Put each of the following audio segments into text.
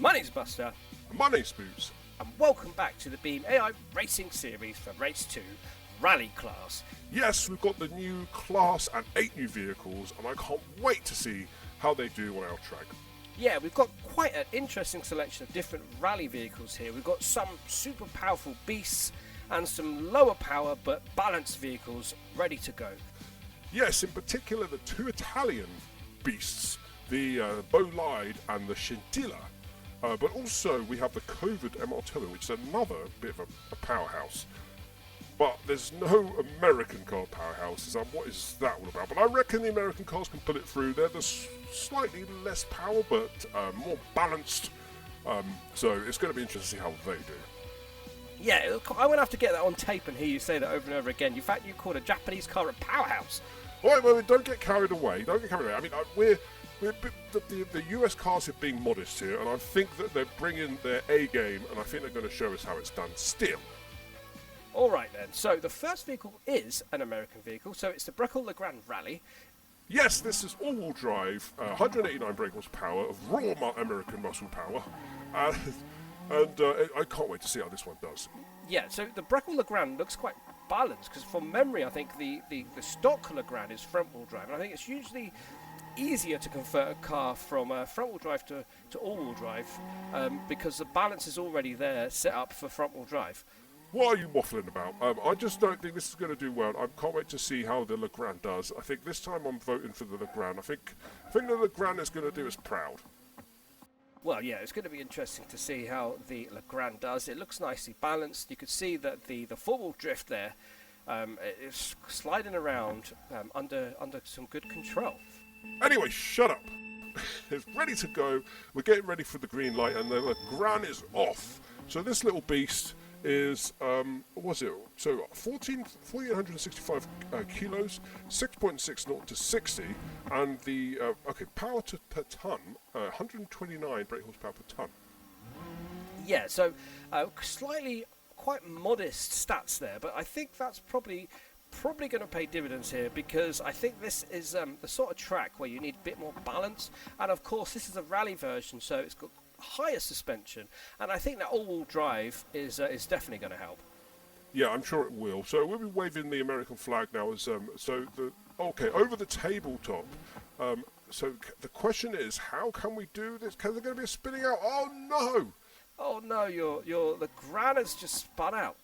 My name's Buster, My name's Boots. and welcome back to the Beam AI Racing Series for Race 2 Rally Class. Yes, we've got the new class and 8 new vehicles, and I can't wait to see how they do on our track. Yeah, we've got quite an interesting selection of different rally vehicles here. We've got some super powerful beasts and some lower power but balanced vehicles ready to go. Yes, in particular the two Italian beasts, the Soliad and the Scintilla. But also we have the Covet MR7, which is another bit of a powerhouse. But there's no American car powerhouses, and what is that all about? But I reckon the American cars can pull it through. They're the slightly less power, but more balanced. So it's going to be interesting to see how they do. Yeah, I won't have to get that on tape and hear you say that over and over again. In fact, you called a Japanese car a powerhouse. All right, well, don't get carried away. I mean, the US cars are being modest here, and I think that they're bringing their A game, and I think they're going to show us how it's done still. All right then, so the first vehicle is an American vehicle, so it's the Bruckell Legrand Rally. Yes, this is all-wheel drive, 189 brake horsepower of raw American muscle power, and I can't wait to see how this one does. Yeah, so the Bruckell Legrand looks quite balanced, because from memory I think the stock Legrand is front-wheel drive, and I think it's usually easier to convert a car from front-wheel drive to all-wheel drive, because the balance is already there, set up for front-wheel drive. What are you waffling about? I just don't think this is going to do well. I can't wait to see how the Legrand does. I think this time I'm voting for the Legrand. I think the Legrand is going to do us proud. Well, yeah, it's going to be interesting to see how the Legrand does. It looks nicely balanced. You can see that the four-wheel drift there is sliding around under some good control. Anyway, shut up. It's ready to go. We're getting ready for the green light, and the Legrand is off. So this little beast is, what was it? So 1,465 kilos, 6.6 naught to 60, and the, power per ton, 129 brake horsepower per ton. Yeah, so slightly quite modest stats there, but I think that's probably going to pay dividends here, because I think this is the sort of track where you need a bit more balance, and of course this is a rally version, so it's got higher suspension, and I think that all-wheel drive is definitely going to help. Yeah, I'm sure it will. So we'll be waving the American flag now as over the tabletop. So the question is, how can we do this? Because they're going to be spinning out. Oh no! Oh no, your Legrand has just spun out.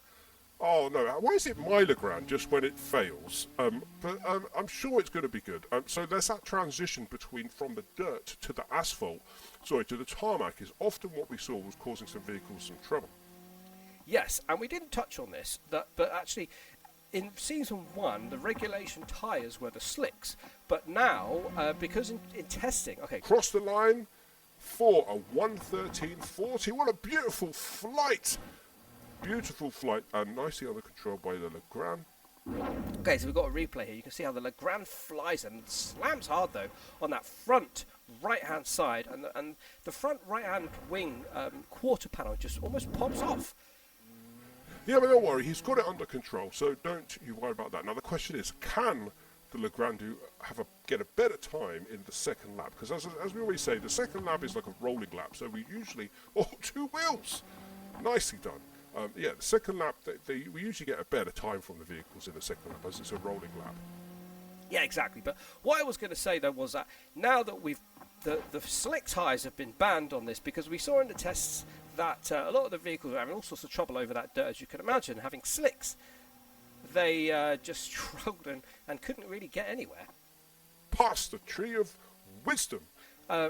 Oh no, why is it my Legrand just when it fails? But I'm sure it's going to be good. So there's that transition from the dirt to the asphalt, to the tarmac, is often what we saw was causing some vehicles some trouble. Yes, and we didn't touch on this, but actually in Season 1, the regulation tyres were the slicks, but now, because in testing... Cross the line for a 1:13.40. What a beautiful flight! Beautiful flight, and nicely under control by the Legrand. Okay, so we've got a replay here. You can see how the Legrand flies and slams hard, though, on that front right-hand side, and the front right-hand wing quarter panel just almost pops off. Yeah, but don't worry, he's got it under control, so don't you worry about that. Now, the question is, can the Legrand get a better time in the second lap? Because as we always say, the second lap is like a rolling lap, so we usually... Oh, 2 wheels! Nicely done. The second lap, we usually get a better time from the vehicles in the second lap, as it's a rolling lap. Yeah, exactly. But what I was going to say, though, was that now that the slick tyres have been banned on this, because we saw in the tests that a lot of the vehicles are having all sorts of trouble over that dirt, as you can imagine, having slicks. They just struggled and couldn't really get anywhere. Past the tree of wisdom.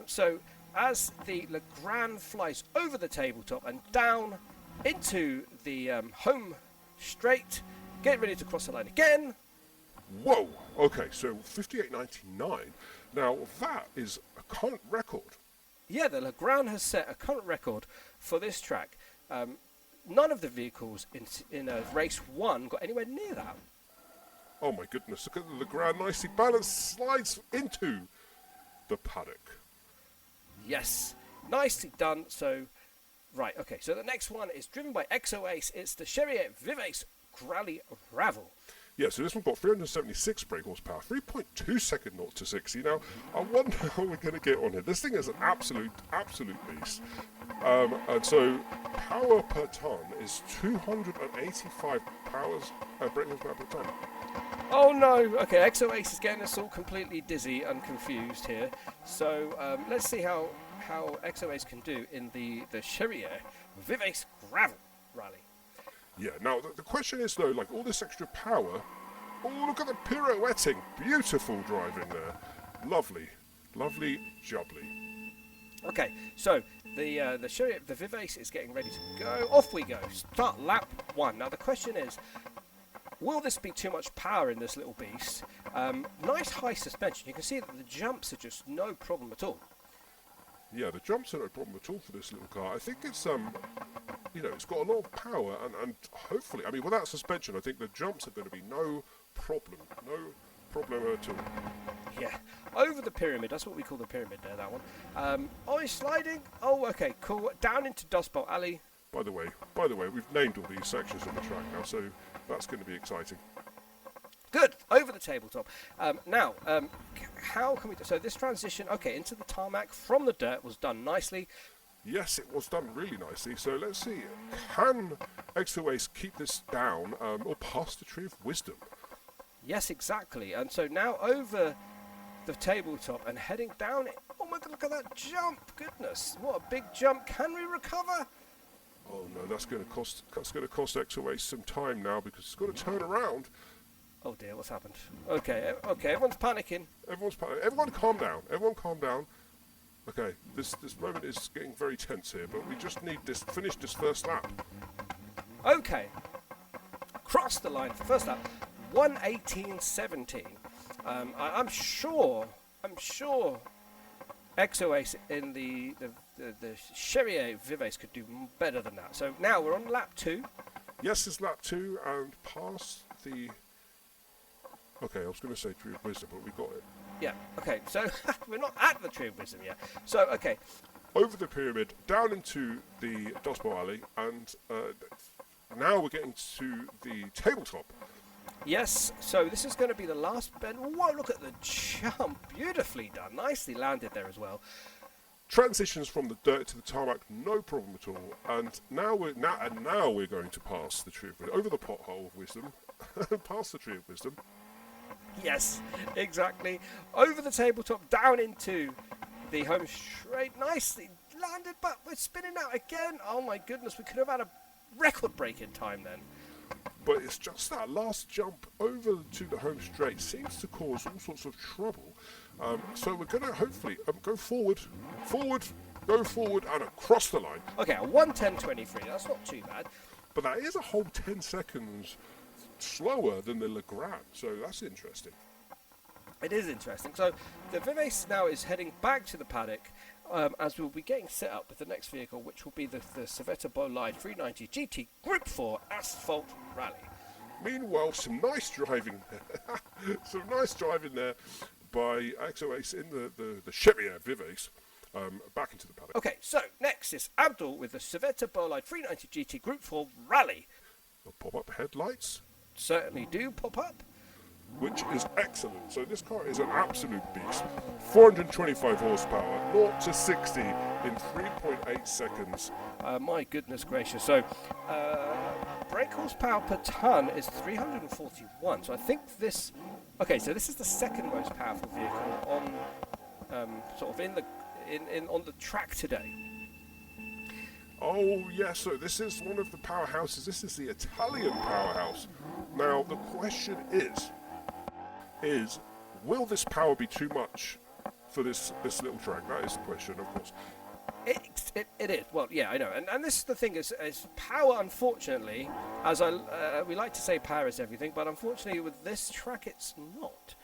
So as the Legrand flies over the tabletop and down into the home straight, get ready to cross the line again. Whoa! Okay, so 58.99. Now that is a current record. Yeah, the Legrand has set a current record for this track. None of the vehicles in race 1 got anywhere near that. Oh my goodness! Look at the Legrand, nicely balanced, slides into the paddock. Yes, nicely done. So. Right, okay, so the next one is driven by XO Ace. It's the Cherrier Vivace Rally Ravel. Yeah, so this one got 376 brake horsepower, 3.2 second 0 to 60. Now, I wonder how we're going to get on here. This thing is an absolute beast. And so power per ton is 285 brake horsepower per ton. Oh no! Okay, Exo Ace is getting us all completely dizzy and confused here. So let's see how Exo Ace can do in the Cherrier Vivace Gravel Rally. Yeah, now the question is though, like all this extra power, oh look at the pirouetting, beautiful driving there. Lovely, lovely jubbly. Okay, so the Cherrier, the Vivace is getting ready to go. Off we go. Start lap 1. Now the question is, will this be too much power in this little beast? Nice high suspension. You can see that the jumps are just no problem at all. Yeah, the jumps are no problem at all for this little car. I think it's it's got a lot of power and hopefully, I mean, without suspension, I think the jumps are going to be no problem at all. Yeah, over the pyramid. That's what we call the pyramid there. That one. Oh, he's sliding. Oh, okay, cool. Down into Dust Bowl Alley. By the way, we've named all these sections of the track now, so that's going to be exciting. Good, over the tabletop. Now, how can we do so? This transition, okay, into the tarmac from the dirt was done nicely. Yes, it was done really nicely. So let's see, can Exo Ace keep this down or pass the Tree of Wisdom? Yes, exactly. And so now over the tabletop and heading down it. Oh my God, look at that jump! Goodness, what a big jump! Can we recover? Oh no, that's going to cost Exo Ace some time now because it's got to turn around. Oh dear, what's happened? Okay, everyone's panicking. Everyone calm down. Everyone calm down. Okay, this moment is getting very tense here, but we just need to finish this first lap. Okay, cross the line for first lap, 1:18.17. I'm sure Exo Ace in the Cherrier Vivace could do better than that. So now we're on lap 2. Yes, it's lap 2 and past the. Okay, I was going to say Tree of Wisdom, but we got it. Yeah, okay, so we're not at the Tree of Wisdom yet. So, okay. Over the pyramid, down into the Dust Bowl Alley, and now we're getting to the tabletop. Yes, so this is going to be the last bend. Whoa, look at the jump. Beautifully done. Nicely landed there as well. Transitions from the dirt to the tarmac, no problem at all. And now we're going to pass the Tree of Wisdom, over the pothole of Wisdom, past the Tree of Wisdom. Yes, exactly. Over the tabletop, down into the home straight. Nicely landed, but we're spinning out again. Oh my goodness, we could have had a record-breaking time then. But it's just that last jump over to the home straight seems to cause all sorts of trouble. So we're going to hopefully go forward, go forward and across the line. Okay, a 1:10.23, that's not too bad. But that is a whole 10 seconds slower than the Legrand, so that's interesting. It is interesting. So the Vivace now is heading back to the paddock as we'll be getting set up with the next vehicle, which will be the Civetta Scintilla 390 GT Group 4 Asphalt Rally. Meanwhile, some nice driving there by Exo Ace in the Cherrier Vivace back into the paddock. Okay, so next is Abdul with the Civetta Scintilla 390 GT Group 4 Rally. The pop-up headlights certainly do pop up, which is excellent. So this car is an absolute beast. 425 horsepower, 0 to 60 in 3.8 seconds. My goodness gracious. So brake horsepower per ton is 341. So I think this. Okay, so this is the second most powerful vehicle on sort of on the track today. Oh yes, so this is one of the powerhouses. This is the Italian powerhouse. Now the question is will this power be too much for this little track? That is the question, of course. It is. Well, yeah, I know. And this is the thing is power, unfortunately, as we like to say power is everything, but unfortunately with this track it's not.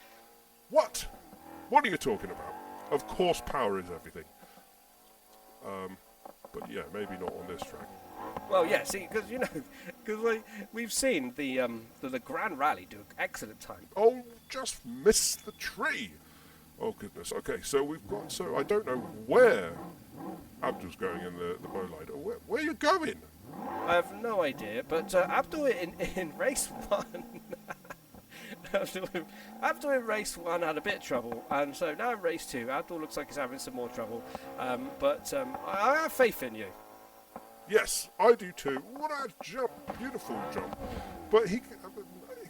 What? What are you talking about? Of course power is everything. But yeah, maybe not on this track. Well, yeah, see, because we've seen the LeGran rally do an excellent time. Oh, just missed the tree. Oh goodness. Okay, so we've got. So I don't know where Abdul's going in the bowline. Where are you going? I have no idea, but Abdul in race 1. Abdul in race 1 had a bit of trouble, and so now in race 2, Abdul looks like he's having some more trouble. But I have faith in you. Yes, I do too. What a jump. Beautiful jump. But he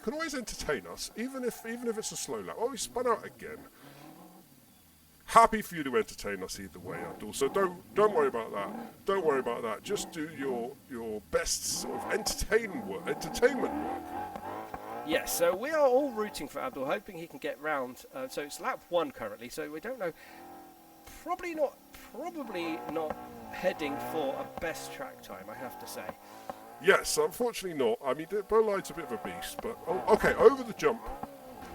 can always entertain us, even if it's a slow lap. Oh, he spun out again. Happy for you to entertain us either way, Abdul. So don't worry about that. Don't worry about that. Just do your best sort of entertainment work. Yes, so we are all rooting for Abdul, hoping he can get round. So it's lap 1 currently, so we don't know. Probably not heading for a best track time, I have to say. Yes, unfortunately not. I mean, Bolide's a bit of a beast, but okay, over the jump.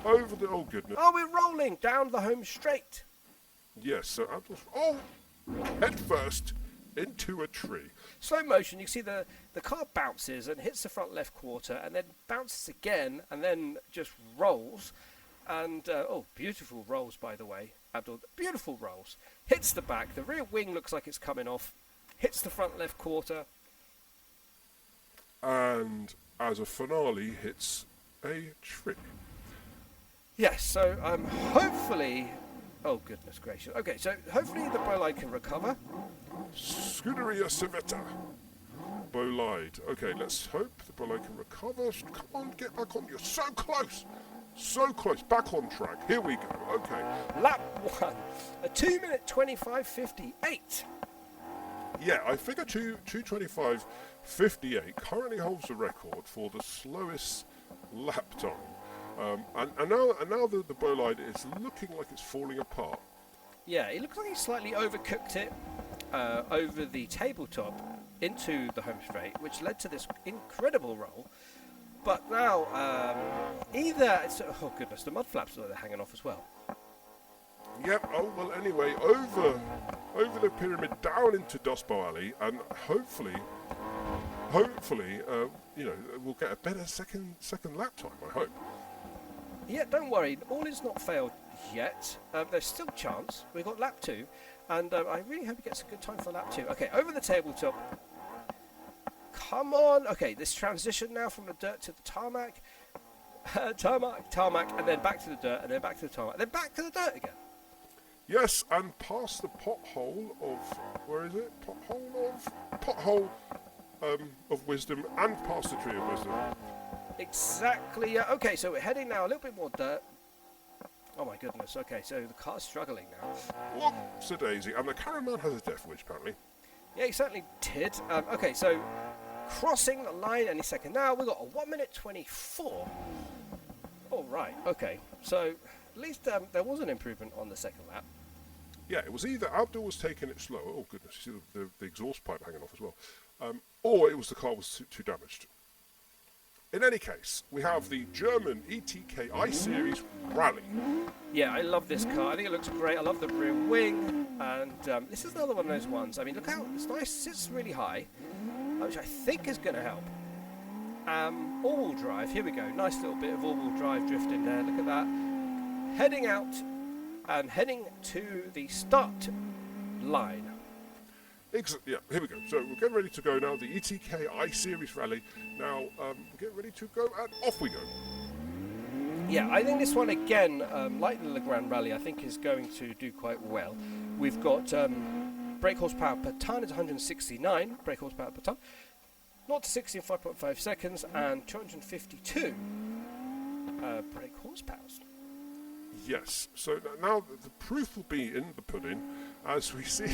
Oh goodness. Oh, we're rolling down the home straight. Yes, so Abdul's head first into a tree. Slow motion, you see the car bounces and hits the front left quarter and then bounces again and then just rolls. And, beautiful rolls, by the way, Abdul. Beautiful rolls. Hits the back. The rear wing looks like it's coming off. Hits the front left quarter. And as a finale, hits a tree. Yes, so hopefully... Oh, goodness gracious. Okay, so hopefully the Bolide can recover. Scuderia Civetta. Bolide. Okay, let's hope the Bolide can recover. Come on, get back on. You're so close. So close. Back on track. Here we go. Okay. Lap 1. A 2-minute 25.58. Yeah, I figure 2:25.58 currently holds the record for the slowest lap time. And now the Bolide is looking like it's falling apart. Yeah, it looks like he slightly overcooked it over the tabletop into the home straight, which led to this incredible roll. But now, oh goodness, the mud flaps are hanging off as well. Yep, oh well anyway, over the pyramid, down into Dustbow Alley, and hopefully, we'll get a better second lap time, I hope. Yeah, don't worry, all is not failed yet. There's still a chance. We've got lap 2, and I really hope he gets a good time for lap 2. Okay, over the tabletop. Come on. Okay, this transition now from the dirt to the tarmac. Tarmac, and then back to the dirt, and then back to the tarmac, then back to the dirt again. Yes, and past the pothole of, where is it? Pothole of wisdom, and past the tree of wisdom. Exactly. Okay, so we're heading now a little bit more dirt. Oh my goodness. Okay, so the car's struggling now. What's a daisy? And the cameraman has a death wish, apparently. Yeah, he certainly did. Okay, so crossing the line any second now. We've got a 1:24. All right. Okay, so at least there was an improvement on the second lap. Yeah, it was either Abdul was taking it slow. Oh goodness, you see the exhaust pipe hanging off as well. Or it was the car was too damaged. In any case, we have the German ETK I-Series Rally. Yeah, I love this car. I think it looks great. I love the rear wing. And this is another one of those ones. I mean, look how it's nice. It sits really high, which I think is going to help. All-wheel drive. Here we go. Nice little bit of all-wheel drive drift in there. Look at that. Heading out and heading to the start line. Yeah, here we go. So we're getting ready to go now. The ETK I-Series Rally. Now, we're getting ready to go, and off we go. Yeah, I think this one, again, like the Legrand Rally, I think is going to do quite well. We've got brake horsepower per tonne is 169 brake horsepower per tonne. 0 to 60 in 5.5 seconds, and 252 brake horsepower. Yes. So now the proof will be in the pudding as we see...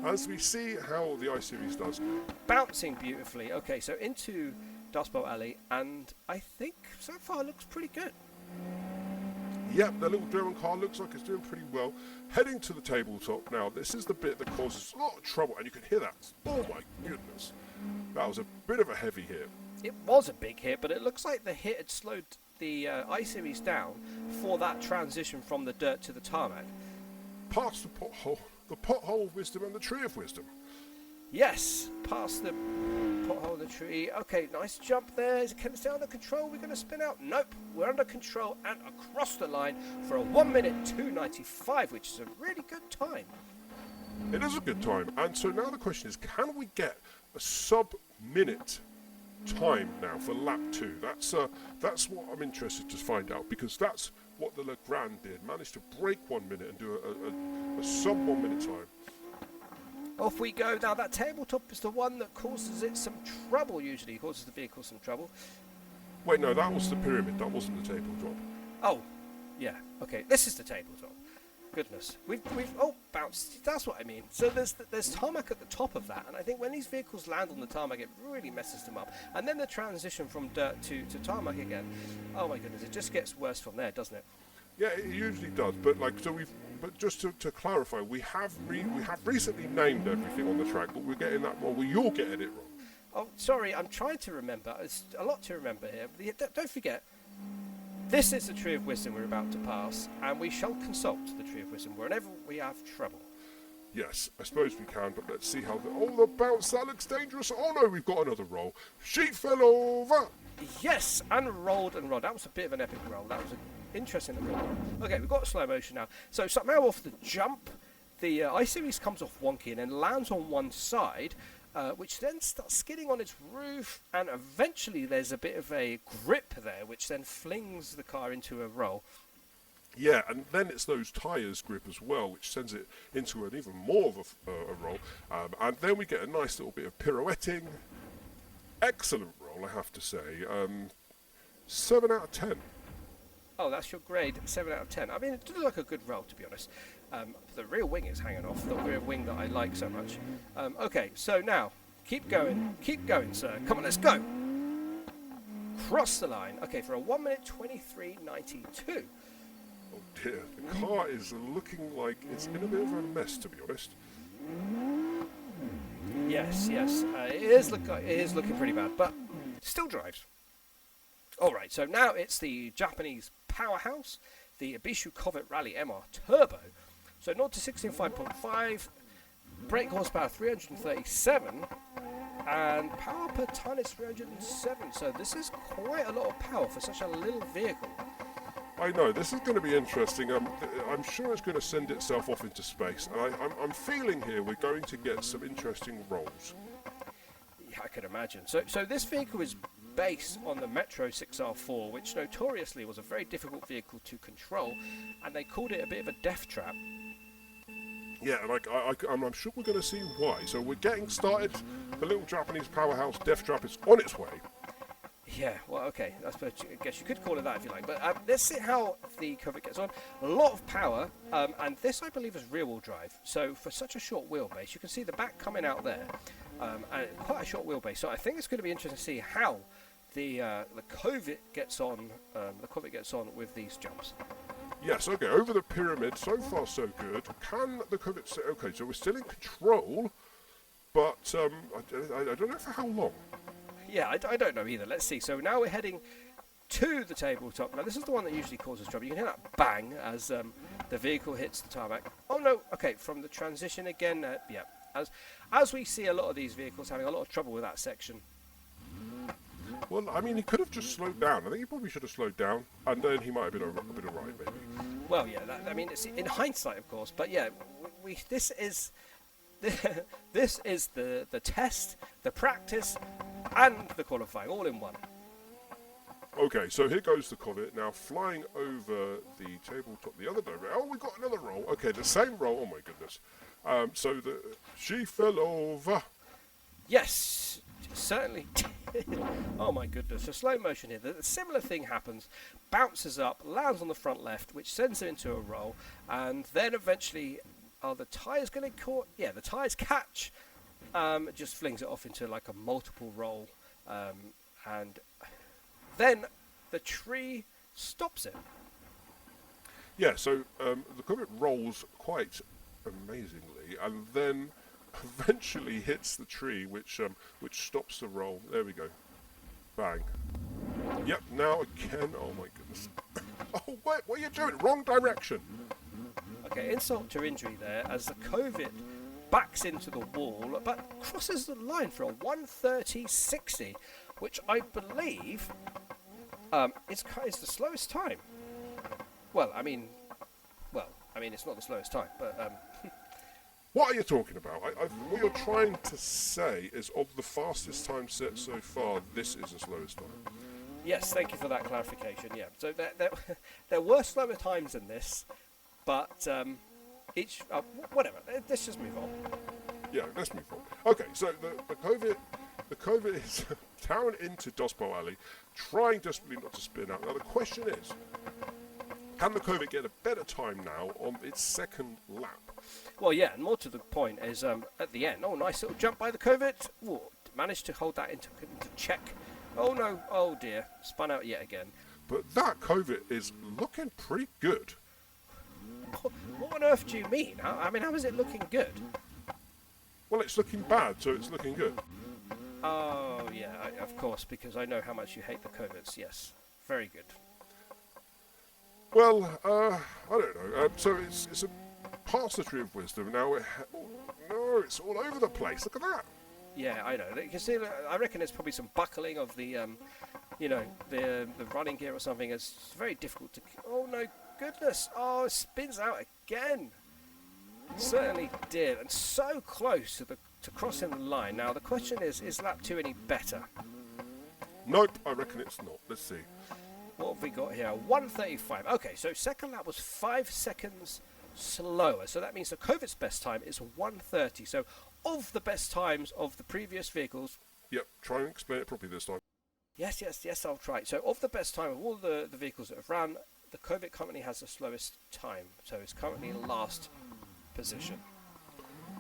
As we see how the I-Series does. Bouncing beautifully. Okay, so into Dustbowl Alley, and I think so far it looks pretty good. Yep, the little German car looks like it's doing pretty well. Heading to the tabletop now. This is the bit that causes a lot of trouble, and you can hear that. Oh my goodness. That was a bit of a heavy hit. It was a big hit, but it looks like the hit had slowed the I-Series down for that transition from the dirt to the tarmac. Past the pothole. The pothole of wisdom and the tree of wisdom. Yes, past the pothole of the tree. Okay, nice jump there. Can it stay under control? We're going to spin out. Nope, we're under control and across the line for a 1:02.95, which is a really good time. It is a good time. And so now the question is, can we get a sub-minute time now for lap 2? That's what I'm interested to find out, because that's what the LeGran did. Managed to break 1 minute and do a sub 1 minute time. Off we go. Now that tabletop is the one that causes it some trouble usually. Causes the vehicle some trouble. Wait, no, that was the pyramid. That wasn't the tabletop. Oh, yeah. Okay, this is the tabletop. Goodness, we've bounced. That's what I mean. So there's tarmac at the top of that, and I think when these vehicles land on the tarmac, it really messes them up. And then the transition from dirt to tarmac again. Oh my goodness, it just gets worse from there, doesn't it? Yeah, it usually does. But but just to clarify, we have recently named everything on the track, but we're getting that wrong. Well, you're getting it wrong. Oh, sorry, I'm trying to remember. It's a lot to remember here. Don't forget. This is the Tree of Wisdom we're about to pass, and we shall consult the Tree of Wisdom whenever we have trouble. Yes, I suppose we can, but let's see how the bounce, that looks dangerous. Oh no, we've got another roll. She fell over. Yes, and rolled and rolled. That was a bit of an epic roll. That was interesting. Okay, we've got slow motion now. So somehow off the jump, the I-Series comes off wonky and then lands on one side, which then starts skidding on its roof, and eventually there's a bit of a grip there, which then flings the car into a roll. Yeah, and then it's those tyres grip as well, which sends it into an even more of a roll. And then we get a nice little bit of pirouetting. Excellent roll, I have to say. 7 out of 10. Oh, that's your grade, 7 out of 10. I mean, it does look like a good roll, to be honest. The rear wing is hanging off, the rear wing that I like so much. Okay, so now, keep going, sir. Come on, let's go. Cross the line. Okay, for a 1 minute 23.92. Oh dear, the car is looking like it's in a bit of a mess, to be honest. Yes, it is looking pretty bad, but still drives. All right, so now it's the Japanese powerhouse, the Ibishu Covet Rally MR Turbo. So 0 to 16, 5.5, brake horsepower 337, and power per ton is 307. So this is quite a lot of power for such a little vehicle. I know, this is going to be interesting. I'm sure it's going to send itself off into space. And I'm feeling here we're going to get some interesting rolls. Yeah, I can imagine. So this vehicle is based on the Metro 6R4, which notoriously was a very difficult vehicle to control, and they called it a bit of a death trap. Yeah, and I'm sure we're going to see why. So we're getting started. The little Japanese powerhouse death trap is on its way. Yeah, well, okay, I guess you could call it that if you like. But let's see how the Covet gets on. A lot of power, and this I believe is rear-wheel drive. So for such a short wheelbase, you can see the back coming out there, and quite a short wheelbase. So I think it's going to be interesting to see how the Covet gets on. The Covet gets on with these jumps. Yes, okay, over the pyramid, so far so good. Can the Covet say, okay, so we're still in control, but I don't know for how long. Yeah, I don't know either. Let's see. So now we're heading to the tabletop. Now, this is the one that usually causes trouble. You can hear that bang as the vehicle hits the tarmac. Oh, no. Okay, from the transition again. Yeah, as we see a lot of these vehicles having a lot of trouble with that section. Well, I mean, he could have just slowed down. I think he probably should have slowed down, and then he might have been a bit all right, maybe. Well, yeah, I mean, it's in hindsight, of course. But, yeah, this is the test, the practice, and the qualifying, all in one. Okay, so here goes the Covet, now flying over the tabletop the other direction. Oh, we got another roll. Okay, the same roll. Oh, my goodness. So she fell over. Yes, certainly did. Oh, my goodness. So slow motion here. The similar thing happens. Bounces up, lands on the front left, which sends it into a roll. And then eventually, are the tyres going to caught? Yeah, the tyres catch. It just flings it off into like a multiple roll, and then the tree stops it. Yeah, so the Comet rolls quite amazingly, and then eventually hits the tree, which stops the roll. There we go, bang. Yep. Now again. Oh my goodness. Oh, what are you doing? Wrong direction. Okay, insult to injury there as the Covet backs into the wall, but crosses the line for a 1:30.60, which I believe is the slowest time. Well, I mean, it's not the slowest time, but What are you talking about? What you're trying to say is, of the fastest time set so far, this is the slowest time. Yes, thank you for that clarification. Yeah, so there were slower times than this, but whatever. Let's just move on. Yeah, let's move on. Okay, so the Covet is down into Dospo Alley, trying desperately not to spin out. Now the question is, can the Covet get a better time now on its second lap? Well, yeah, and more to the point is at the end. Oh, nice little jump by the Covet. Ooh, managed to hold that into check. Oh no, oh dear, spun out yet again. But that Covet is looking pretty good. What on earth do you mean? I mean, how is it looking good? Well, it's looking bad, so it's looking good. Oh, yeah, of course, because I know how much you hate the Covets. Yes, very good. Well, I don't know. So it's a past the Tree of Wisdom. Now, it's all over the place. Look at that. Yeah, I know. You can see, I reckon there's probably some buckling of the, the running gear or something. It's very difficult to... Oh, no goodness. Oh, it spins out again. Certainly did. And so close to crossing the line. Now, the question is lap 2 any better? Nope, I reckon it's not. Let's see. What have we got here? 1:35. Okay, so second lap was 5 seconds slower. So that means the Covet's best time is 1:30. So of the best times of the previous vehicles... Yep, try and explain it properly this time. Yes, I'll try. So of the best time of all the vehicles that have ran, the Covet currently has the slowest time. So it's currently in last position.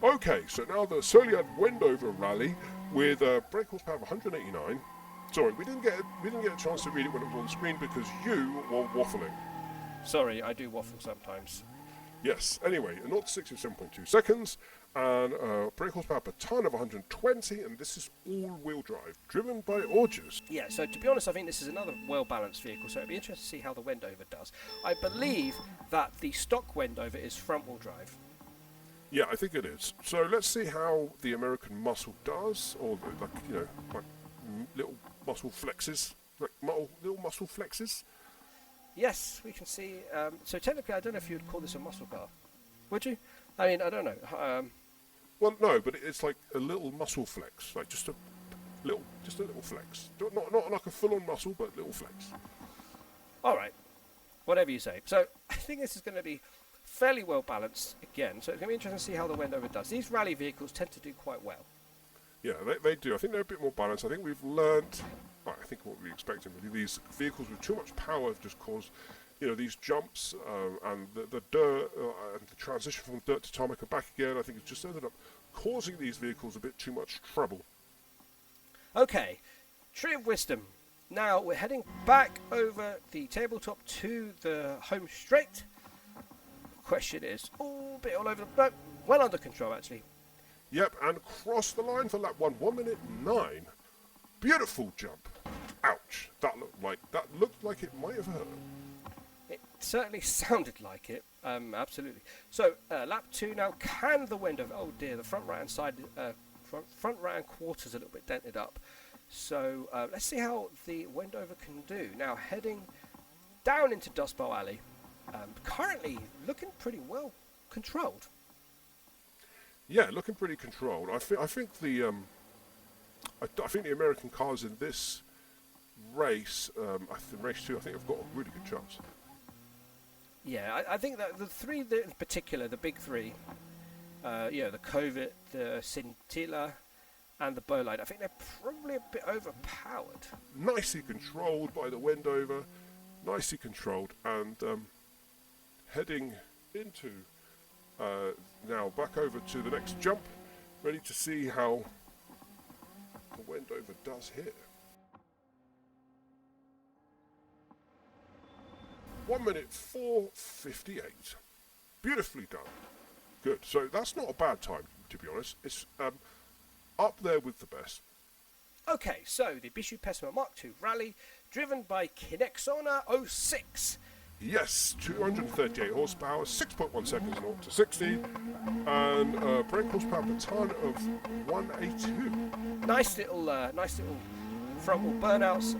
Okay, so now the Soliad Wendover rally with brake horsepower of 189. Sorry, we didn't get a chance to read it when it was on screen because you were waffling. Sorry, I do waffle sometimes. Yes. Anyway, a 0 to 60 of 7.2 seconds, and brake horsepower per ton of 120, and this is all-wheel drive, driven by Orges. Yeah. So to be honest, I think this is another well-balanced vehicle. So it'd be interesting to see how the Wendover does. I believe that the stock Wendover is front-wheel drive. Yeah, I think it is. So let's see how the American muscle does, or like little muscle flexes, little muscle flexes. Yes, we can see. So technically, I don't know if you would call this a muscle car. Would you? I mean, I don't know. Well, no, but it's like a little muscle flex, like just a little flex. Not like a full-on muscle, but little flex. All right, whatever you say. So I think this is going to be fairly well balanced again. So it's going to be interesting to see how the Wendover does. These rally vehicles tend to do quite well. Yeah, they do. I think they're a bit more balanced. I think we've learned. Well, I think what we expected really. These vehicles with too much power have just caused, these jumps and the dirt and the transition from dirt to tarmac and back again. I think it's just ended up causing these vehicles a bit too much trouble. Okay, Tree of Wisdom. Now we're heading back over the tabletop to the home straight. Question is, a bit all over the... No, well under control actually. Yep, and cross the line for lap 1, 1 minute 9. Beautiful jump. Ouch. That looked like it might have hurt. It certainly sounded like it. Absolutely. So lap 2 now. Can the Wendover? Oh dear, the front right hand side, front right hand quarter's a little bit dented up. So let's see how the Wendover can do. Now heading down into Dospo Alley. Currently looking pretty well controlled. Yeah, looking pretty controlled. I think the American cars in this race, race 2, I think have got a really good chance. Yeah, I think that the three in particular, the big three, the Covet, the Sintilla, and the Bolide, I think they're probably a bit overpowered. Nicely controlled by the Wendover, nicely controlled, and heading into now back over to the next jump, ready to see how the Wendover does here. 1 minute 4:58. Beautifully done. Good. So that's not a bad time, to be honest. It's up there with the best. Okay, so the Ibishu Pessima Mark II Rally, driven by Kinexona 06. Yes, 238 horsepower, 6.1 seconds 0 to 60, and brake horsepower per ton of 182. Nice little frontal burnouts,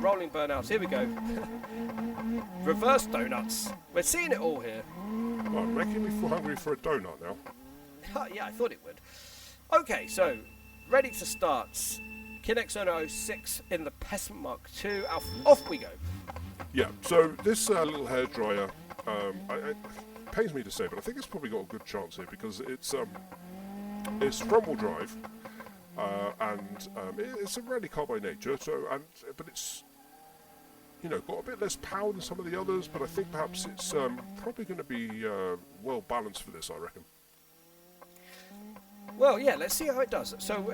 rolling burnouts. Here we go. Reverse donuts. We're seeing it all here. Oh, making me feel hungry for a donut now. Yeah, I thought it would. Okay, so ready to start. Kinexona 06 in the Pessima Mark II. Off we go. Yeah, so this little hairdryer, it pains me to say, but I think it's probably got a good chance here because it's It's front-wheel drive, and it's a rally car by nature. But it's got a bit less power than some of the others. But I think perhaps it's probably going to be well balanced for this, I reckon. Well, yeah, let's see how it does. So,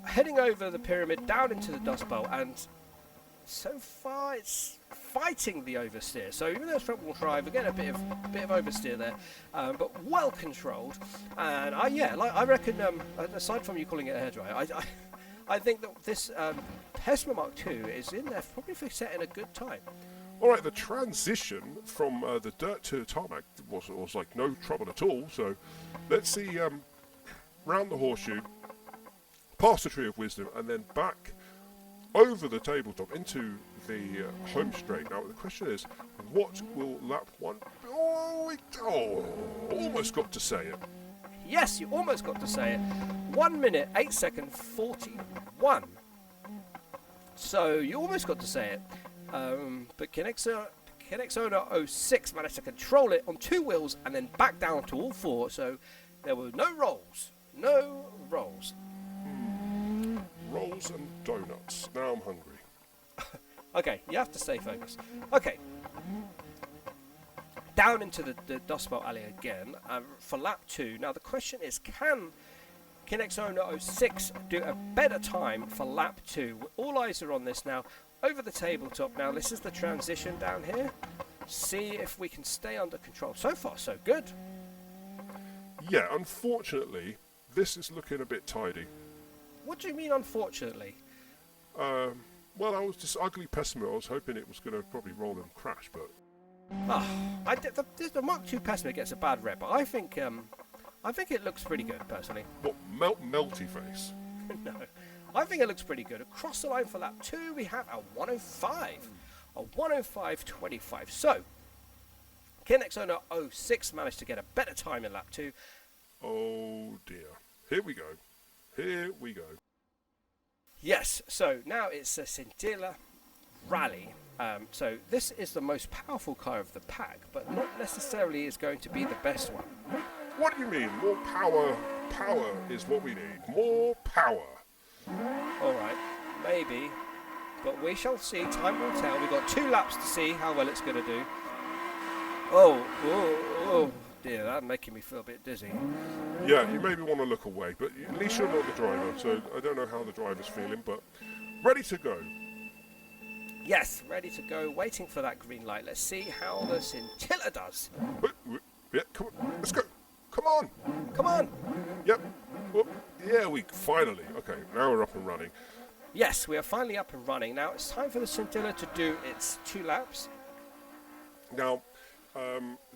heading over the pyramid down into the Dust Bowl, and so far it's fighting the oversteer. So even though it's front-wheel drive, again a bit of oversteer there, but well controlled. And I reckon, aside from you calling it a hairdryer, I think that this Pessima Mark II is in there probably for setting a good time. All right, the transition from the dirt to tarmac was like no trouble at all. So let's see. Round the horseshoe, past the Tree of Wisdom, and then back over the tabletop into the home straight. Now the question is, what will lap 1? Almost got to say it. Yes, you almost got to say it. 1 minute, 8 second, 41. So you almost got to say it. But Kinexona 06 managed to control it on 2 wheels and then back down to all 4. So there were no rolls. No rolls. Rolls and donuts. Now I'm hungry. Okay, you have to stay focused. Okay. Down into the Dust Bowl alley again for lap 2. Now the question is, can Kinexona 06 do a better time for lap 2? All eyes are on this now. Over the tabletop now. This is the transition down here. See if we can stay under control. So far, so good. Yeah, unfortunately, this is looking a bit tidy. What do you mean, unfortunately? Well, I was just ugly Pessima. I was hoping it was going to probably roll and crash, but... The Mark II Pessima gets a bad rep, but I think it looks pretty good, personally. What, melty face? No, I think it looks pretty good. Across the line for lap 2, we have a 105. A 105.25. So, Kinexona 06 managed to get a better time in lap 2. Oh dear. Here we go. Here we go. Yes, so now it's a Sintilla Rally. So this is the most powerful car of the pack, but not necessarily is going to be the best one. What do you mean? More power? Power is what we need. More power. Alright, maybe. But we shall see. Time will tell. We've got 2 laps to see how well it's going to do. Oh dear, that's making me feel a bit dizzy. Yeah, you maybe want to look away, but at least you're not the driver, so I don't know how the driver's feeling, but ready to go. Yes, ready to go, waiting for that green light. Let's see how the Sintilla does. Yeah, come on, let's go. Come on. Come on. Yep. Well, yeah, we finally. Okay, now we're up and running. Yes, we are finally up and running. Now it's time for the Sintilla to do its 2 laps. Now,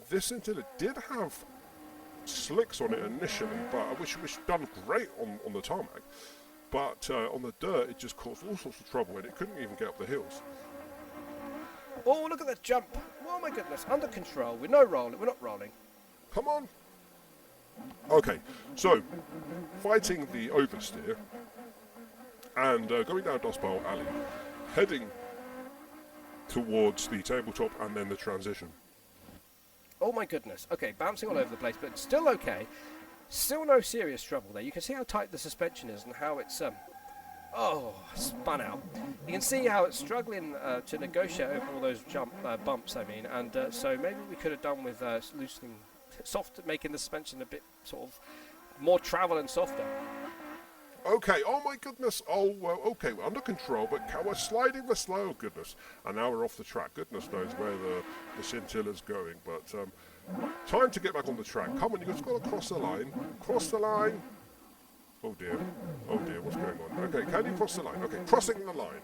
this Sintilla did have slicks on it initially, but which done great on the tarmac. But on the dirt, it just caused all sorts of trouble, and it couldn't even get up the hills. Oh, look at that jump. Oh, my goodness. Under control. We're not rolling. Come on. Okay, so fighting the oversteer and going down Dust Bowl Alley, heading towards the tabletop and then the transition. Oh, my goodness. Okay, bouncing all over the place, but still okay. Still no serious trouble there. You can see how tight the suspension is and how it's spun out. You can see how it's struggling to negotiate over all those bumps, and so maybe we could have done with loosening, making the suspension a bit sort of more travel and softer. Okay, oh my goodness, okay, we're under control, but we're sliding the slow, oh goodness, and now we're off the track. Goodness knows where the Sintilla's going, but time to get back on the track. Come on, you've just got to cross the line. Cross the line. Oh dear, what's going on? Okay, can you cross the line? Okay, crossing the line.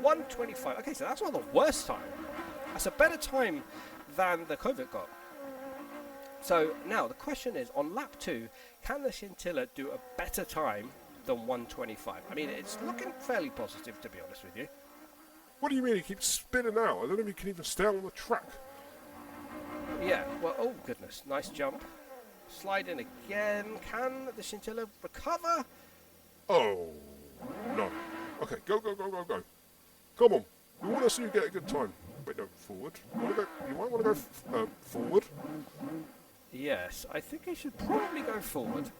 1:25. Okay, so that's not the worst time. That's a better time than the Covet got. So now the question is, on lap 2, can the Sintilla do a better time than 1:25? I mean, it's looking fairly positive, to be honest with you. What do you mean? He keeps spinning out. I don't know if he can even stay on the track. Yeah, well, oh goodness, nice jump. Slide in again. Can the Sintilla recover? Oh, no. Okay, go. Come on. We want to see you get a good time. Wait, no, forward. You might want to go forward. Yes, I think he should probably go forward.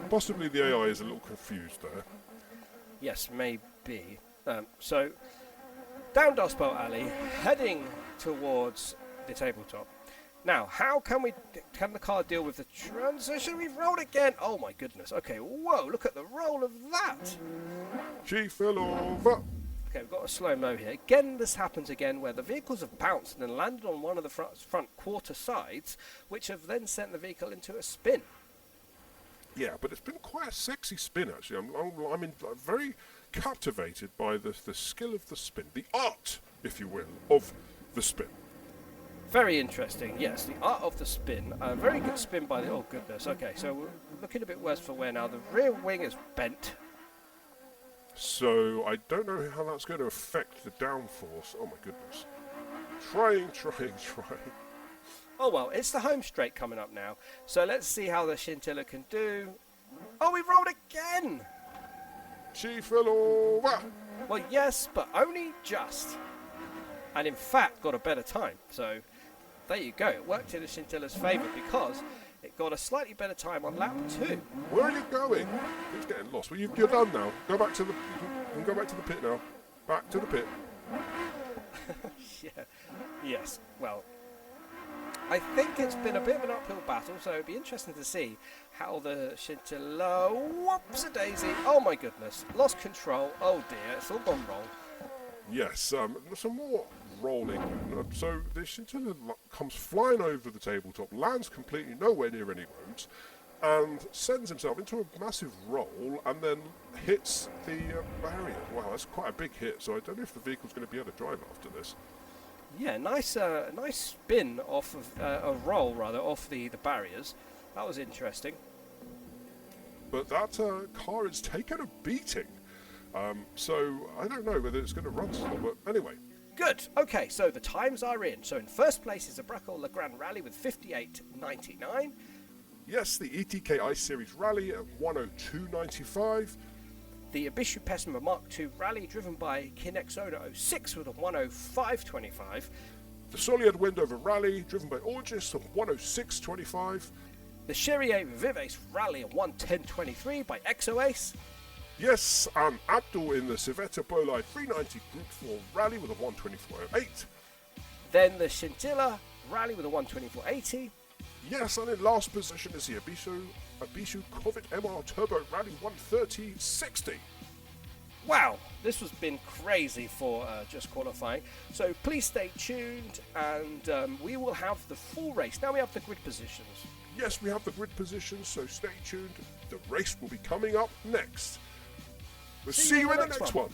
Possibly the AI is a little confused there. Yes, maybe. So, down Dust Bowl Alley, heading towards the tabletop. Now, how can the car deal with the transition? We've rolled again. Oh my goodness. Okay, whoa, look at the roll of that. She fell over. Okay, we've got a slow-mo here. Again, this happens again where the vehicles have bounced and then landed on one of the front quarter sides, which have then sent the vehicle into a spin. Yeah, but it's been quite a sexy spin, actually. I'm very captivated by the skill of the spin, the art, if you will, of the spin. Very interesting, yes, the art of the spin. Very good spin by the... Oh, goodness. Okay, so we're looking a bit worse for wear now. The rear wing is bent. So I don't know how that's going to affect the downforce. Oh, my goodness. Trying. Oh, well, it's the home straight coming up now. So let's see how the Sintilla can do. Oh, we rolled again! She fell over. Well, yes, but only just. And in fact, got a better time. So there you go. It worked in the Sintilla's favour because it got a slightly better time on lap 2. Where are you going? It's getting lost. Well, you're done now. Go back to the. You can go back to the pit now. Back to the pit. Yeah. Yes. Well, I think it's been a bit of an uphill battle, so it'd be interesting to see how the Sintilla. Whoops-a-daisy! Oh my goodness! Lost control. Oh dear! It's all gone wrong. Yes. Some more rolling. So the Scintilla comes flying over the tabletop, lands completely nowhere near any roads, and sends himself into a massive roll, and then hits the barrier. Wow, that's quite a big hit. So I don't know if the vehicle's going to be able to drive after this. Yeah, nice spin off of a roll rather off the barriers. That was interesting. But that car has taken a beating. So I don't know whether it's going to run still, but anyway. Good. Okay, so the times are in. So in first place is the Bruckell Legrand Rally with 58.99. Yes, the ETK I-Series Rally at 102.95. The Ibishu Pessima Mark II Rally driven by Kinex Owner 06 with a 105.25. The Soliad Wendover Rally driven by August at 106.25. The Cherrier Vivace Rally at 110.23 by XOAce. Yes, and Abdul in the Civetta Scintilla 390 Group 4 Rally with a 124.08. Then the Sintilla Rally with a 124.80. Yes, and in last position is the Ibishu Covet MR Turbo Rally 130.60. Wow, this has been crazy for just qualifying. So please stay tuned, and we will have the full race. Now we have the grid positions. Yes, we have the grid positions, so stay tuned. The race will be coming up next. We'll see you in the next one.